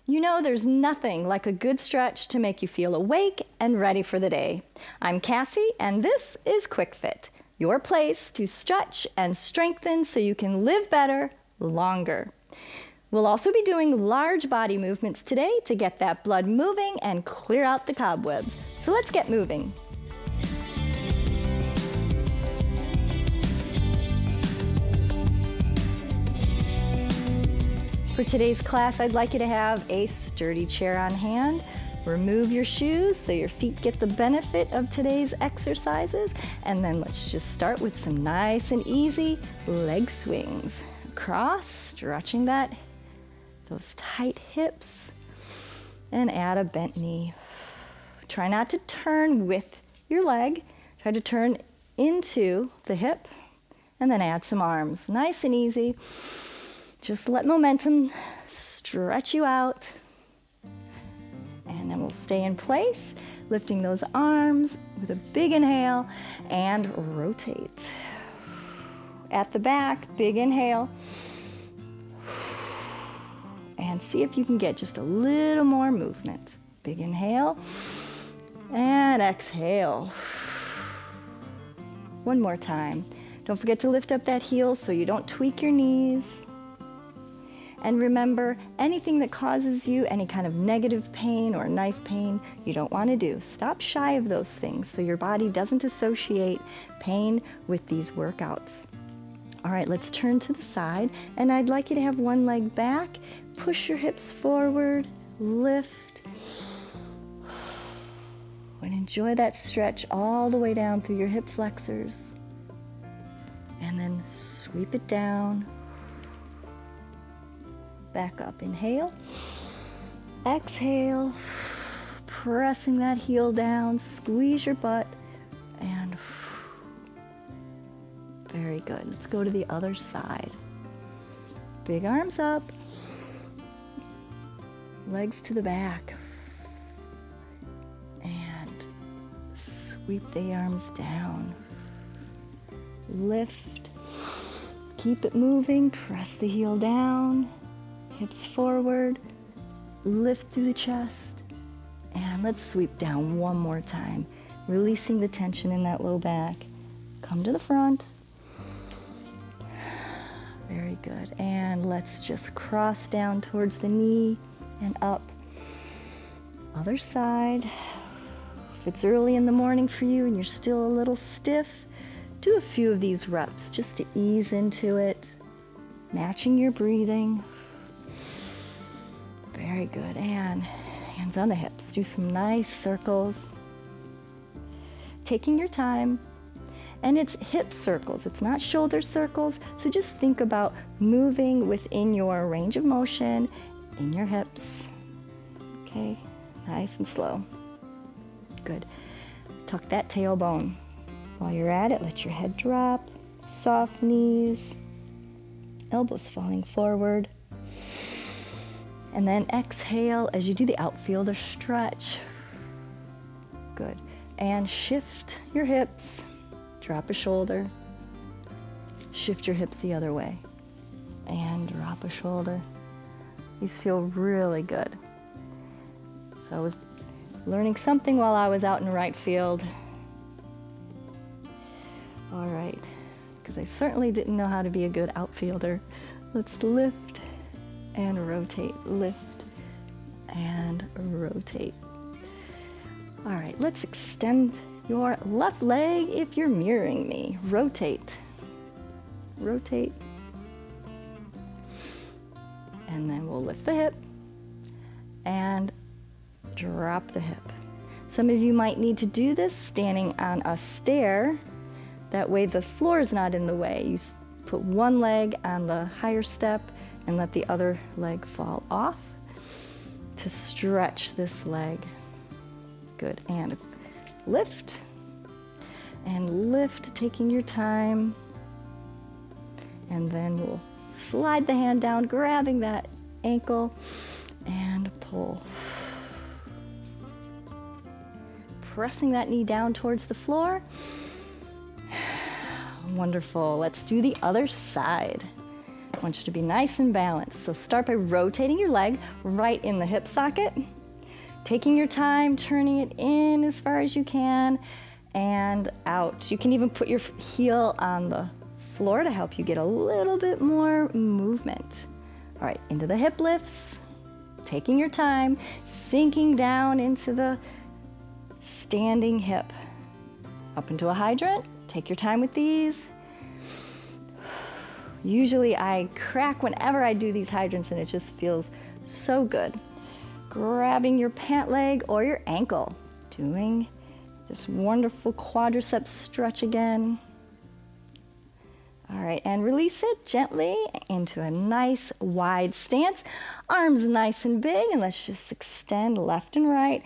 You know there's nothing like a good stretch to make you feel awake and ready for the day. I'm Cassie, and this is Quick Fit, your place to stretch and strengthen so you can live better, longer. We'll also be doing large body movements today to get that blood moving and clear out the cobwebs. So let's get moving. For today's class, I'd like you to have a sturdy chair on hand. Remove your shoes so your feet get the benefit of today's exercises. And then let's just start with some nice and easy leg swings. Across, stretching those tight hips, and add a bent knee. Try not to turn with your leg. Try to turn into the hip, and then add some arms. Nice and easy. Just let momentum stretch you out. And then we'll stay in place, lifting those arms with a big inhale and rotate. At the back, big inhale. And see if you can get just a little more movement. Big inhale and exhale. One more time. Don't forget to lift up that heel so you don't tweak your knees. And remember, anything that causes you any kind of negative pain or knife pain, you don't want to do. Stop shy of those things so your body doesn't associate pain with these workouts. All right, let's turn to the side, and I'd like you to have one leg back. Push your hips forward, lift, and enjoy that stretch all the way down through your hip flexors. And then sweep it down. Back up, inhale, exhale, pressing that heel down, squeeze your butt, and very good. Let's go to the other side. Big arms up, legs to the back, and sweep the arms down. Lift, keep it moving, press the heel down. Hips forward, lift through the chest, and let's sweep down one more time, releasing the tension in that low back. Come to the front. Very good. And let's just cross down towards the knee and up. Other side. If it's early in the morning for you and you're still a little stiff, do a few of these reps just to ease into it, matching your breathing. Very good, and hands on the hips. Do some nice circles. Taking your time, and it's hip circles, it's not shoulder circles, so just think about moving within your range of motion in your hips. Okay, nice and slow. Good. Tuck that tailbone. While you're at it, let your head drop, soft knees, elbows falling forward. And then exhale as you do the outfielder stretch. Good. And shift your hips. Drop a shoulder. Shift your hips the other way. And drop a shoulder. These feel really good. So I was learning something while I was out in right field. All right. Because I certainly didn't know how to be a good outfielder. Let's lift and rotate, lift and rotate. All right, let's extend your left leg if you're mirroring me. Rotate, rotate, and then we'll lift the hip and drop the hip. Some of you might need to do this standing on a stair. That way the floor is not in the way. You put one leg on the higher step and let the other leg fall off to stretch this leg. Good, and lift, taking your time, and then we'll slide the hand down, grabbing that ankle, and pull. Pressing that knee down towards the floor. Wonderful, let's do the other side. I want you to be nice and balanced. So start by rotating your leg right in the hip socket, taking your time, turning it in as far as you can, and out. You can even put your heel on the floor to help you get a little bit more movement. All right, into the hip lifts, taking your time, sinking down into the standing hip. Up into a hydrant, take your time with these. Usually I crack whenever I do these hydrants and it just feels so good. Grabbing your pant leg or your ankle, doing this wonderful quadricep stretch again. All right, and release it gently into a nice wide stance. Arms nice and big, and let's just extend left and right,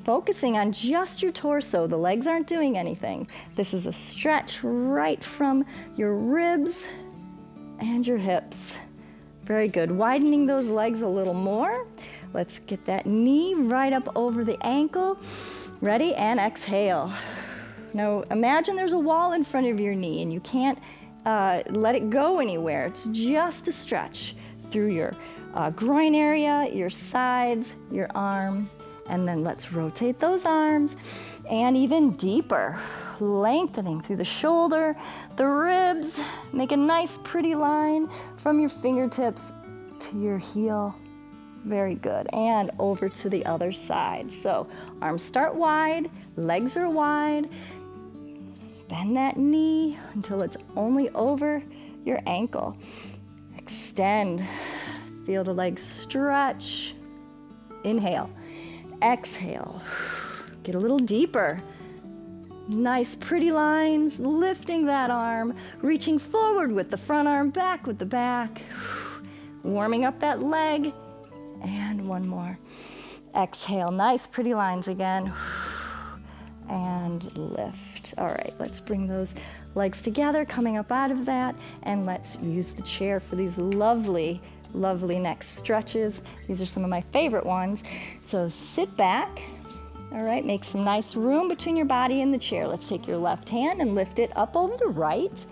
focusing on just your torso. The legs aren't doing anything. This is a stretch right from your ribs and your hips. Very good. Widening those legs a little more. Let's get that knee right up over the ankle. Ready? And exhale. Now imagine there's a wall in front of your knee and you can't let it go anywhere. It's just a stretch through your groin area, your sides, your arm, and then let's rotate those arms and even deeper, lengthening through the shoulder, the ribs. Make a nice pretty line from your fingertips to your heel. Very good. And over to the other side. So arms start wide, legs are wide. Bend that knee until it's only over your ankle. Extend. Feel the legs stretch. Inhale. Exhale. Get a little deeper. Nice pretty lines, lifting that arm, reaching forward with the front arm, back with the back. Warming up that leg. And one more. Exhale, nice pretty lines again. And lift. All right, let's bring those legs together, coming up out of that, and let's use the chair for these lovely, lovely neck stretches. These are some of my favorite ones. So sit back. All right, make some nice room between your body and the chair. Let's take your left hand and lift it up over the right.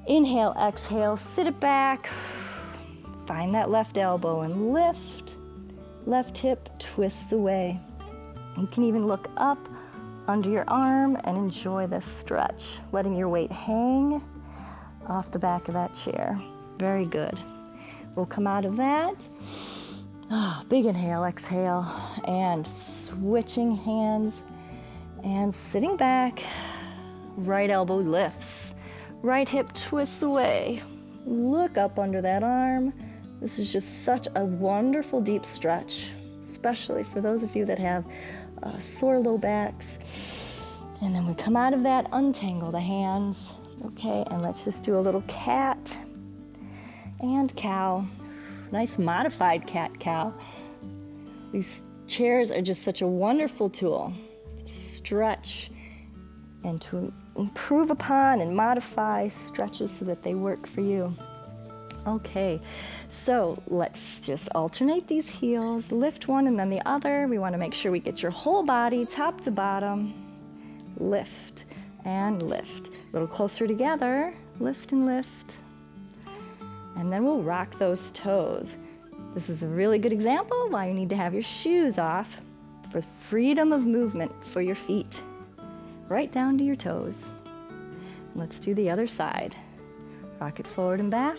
Inhale, exhale, sit it back. Find that left elbow and lift. Left hip twists away. You can even look up under your arm and enjoy this stretch, letting your weight hang off the back of that chair. Very good. We'll come out of that. Big inhale, exhale, and switching hands and sitting back. Right elbow lifts. Right hip twists away. Look up under that arm. This is just such a wonderful deep stretch, especially for those of you that have sore low backs. And then we come out of that, untangle the hands. Okay, and let's just do a little cat and cow. Nice modified cat-cow. These chairs are just such a wonderful tool to stretch and to improve upon and modify stretches so that they work for you. Okay, so let's just alternate these heels, lift one and then the other. We want to make sure we get your whole body, top to bottom. Lift and lift. A little closer together, lift and lift. And then we'll rock those toes. This is a really good example why you need to have your shoes off for freedom of movement for your feet, right down to your toes. Let's do the other side. Rock it forward and back.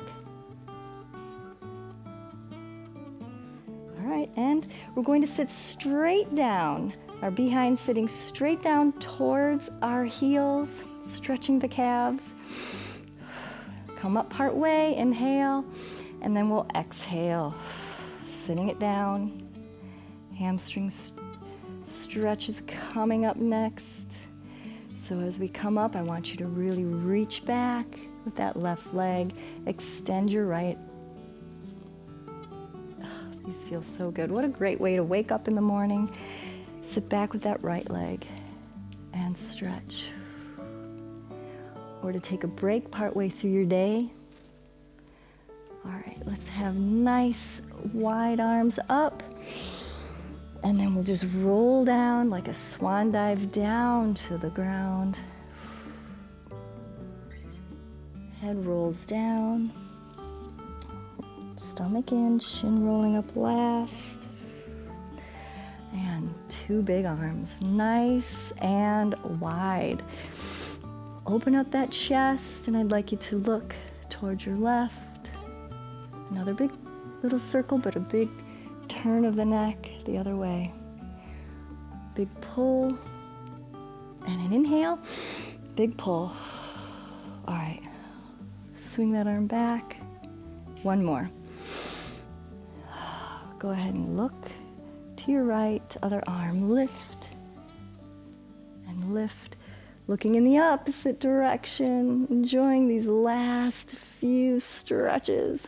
All right, and we're going to sit straight down. Our behind sitting straight down towards our heels, stretching the calves. Come up part way, inhale, and then we'll exhale, sitting it down. Hamstring stretch is coming up next. So as we come up, I want you to really reach back with that left leg, extend your right. These feel so good. What a great way to wake up in the morning. Sit back with that right leg and stretch. Or to take a break partway through your day. All right, let's have nice wide arms up. And then we'll just roll down like a swan dive down to the ground. Head rolls down. Stomach in, shin rolling up last. And 2 big arms, nice and wide. Open up that chest, and I'd like you to look towards your left. Another big little circle, but a big turn of the neck the other way. Big pull, and an inhale, big pull. All right, swing that arm back. One more. Go ahead and look to your right, other arm, lift and lift, looking in the opposite direction, enjoying these last few stretches.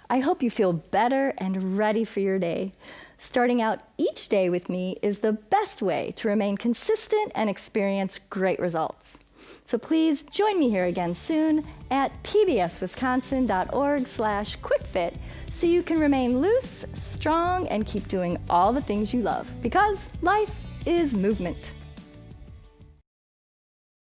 I hope you feel better and ready for your day. Starting out each day with me is the best way to remain consistent and experience great results. So please join me here again soon at pbswisconsin.org/quickfit so you can remain loose, strong, and keep doing all the things you love, because life is movement.